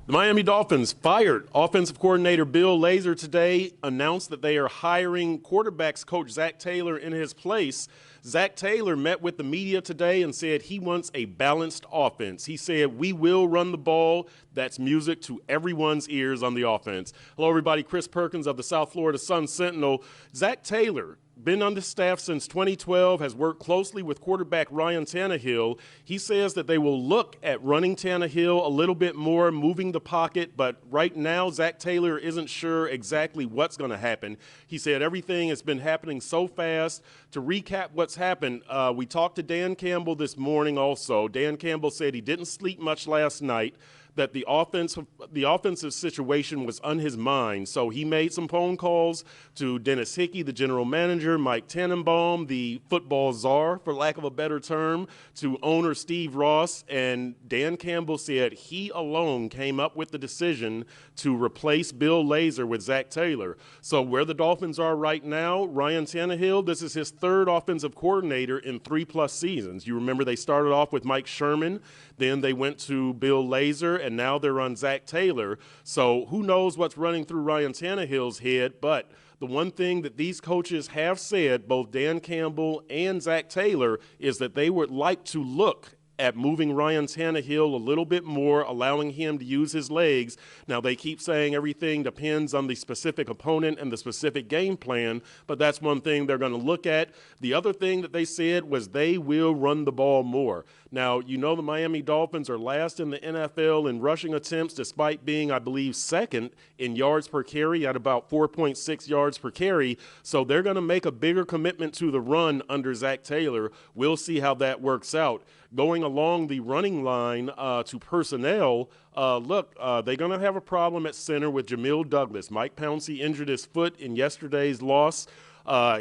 The Miami Dolphins fired offensive coordinator Bill Lazor today, announced that they are hiring quarterbacks coach Zac Taylor in his place. Zac Taylor met with the media today and said he wants a balanced offense. He said, "We will run the ball." That's music to everyone's ears on the offense. Hello, everybody. Chris Perkins of the South Florida Sun Sentinel. Zac Taylor, been on the staff since 2012, has worked closely with quarterback Ryan Tannehill. He says that they will look at running Tannehill a little bit more, moving the pocket, but right now Zac Taylor isn't sure exactly what's going to happen. He said everything has been happening so fast. To recap what's happened, we talked to Dan Campbell this morning also. Dan Campbell said he didn't sleep much last night, that the offensive situation was on his mind. So he made some phone calls to Dennis Hickey, the general manager, Mike Tannenbaum, the football czar, for lack of a better term, to owner Steve Ross, and Dan Campbell said he alone came up with the decision to replace Bill Lazor with Zac Taylor. So where the Dolphins are right now, Ryan Tannehill, this is his third offensive coordinator in 3+ seasons. You remember they started off with Mike Sherman, then they went to Bill Lazor, and now they're on Zac Taylor. So who knows what's running through Ryan Tannehill's head, but the one thing that these coaches have said, both Dan Campbell and Zac Taylor, is that they would like to look at moving Ryan Tannehill a little bit more, allowing him to use his legs. Now, they keep saying everything depends on the specific opponent and the specific game plan, but that's one thing they're going to look at. The other thing that they said was they will run the ball more. Now, you know the Miami Dolphins are last in the NFL in rushing attempts, despite being, I believe, second in yards per carry at about 4.6 yards per carry. So they're going to make a bigger commitment to the run under Zac Taylor. We'll see how that works out. Going along the running line to personnel, they're going to have a problem at center with Jamil Douglas. Mike Pouncey injured his foot in yesterday's loss.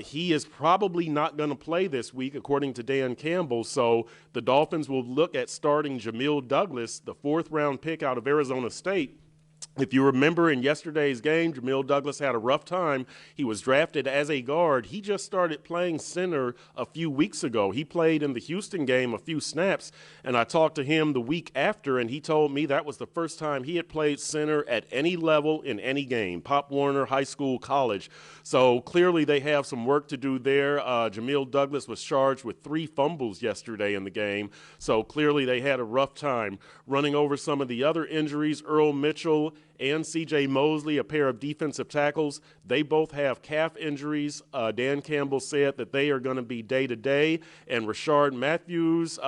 He is probably not going to play this week, according to Dan Campbell. So the Dolphins will look at starting Jamil Douglas, the 4th-round pick out of Arizona State. If you remember in yesterday's game, Jamil Douglas had a rough time. He was drafted as a guard. He just started playing center a few weeks ago. He played in the Houston game a few snaps, and I talked to him the week after, and he told me that was the first time he had played center at any level in any game, Pop Warner, high school, college. So clearly they have some work to do there. Jamil Douglas was charged with 3 fumbles yesterday in the game, so clearly they had a rough time. Running over some of the other injuries, Earl Mitchell and C.J. Mosley, a pair of defensive tackles, they both have calf injuries. Dan Campbell said that they are going to be day-to-day. And Rashard Matthews,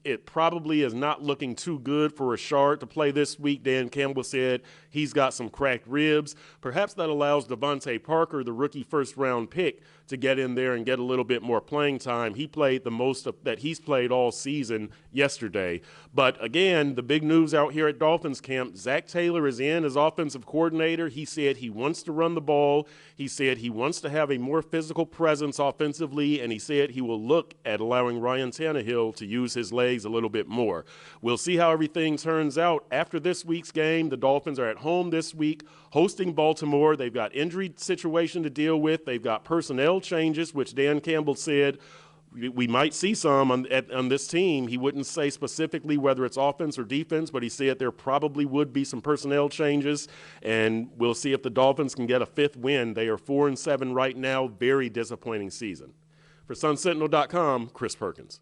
it probably is not looking too good for Rashard to play this week. Dan Campbell said he's got some cracked ribs. Perhaps that allows Devontae Parker, the rookie first-round pick, to get in there and get a little bit more playing time. He played the most that he's played all season yesterday. But again, the big news out here at Dolphins camp, Zac Taylor is in as offensive coordinator. He said he wants to run the ball. He said he wants to have a more physical presence offensively, and he said he will look at allowing Ryan Tannehill to use his legs a little bit more. We'll see how everything turns out after this week's game. The Dolphins are at home this week, hosting Baltimore. They've got injury situation to deal with. They've got personnel changes, which Dan Campbell said we might see some on this team. He wouldn't say specifically whether it's offense or defense, but he said there probably would be some personnel changes, and we'll see if the Dolphins can get a 5th win. They are 4-7 right now. Very disappointing season. For SunSentinel.com, Chris Perkins.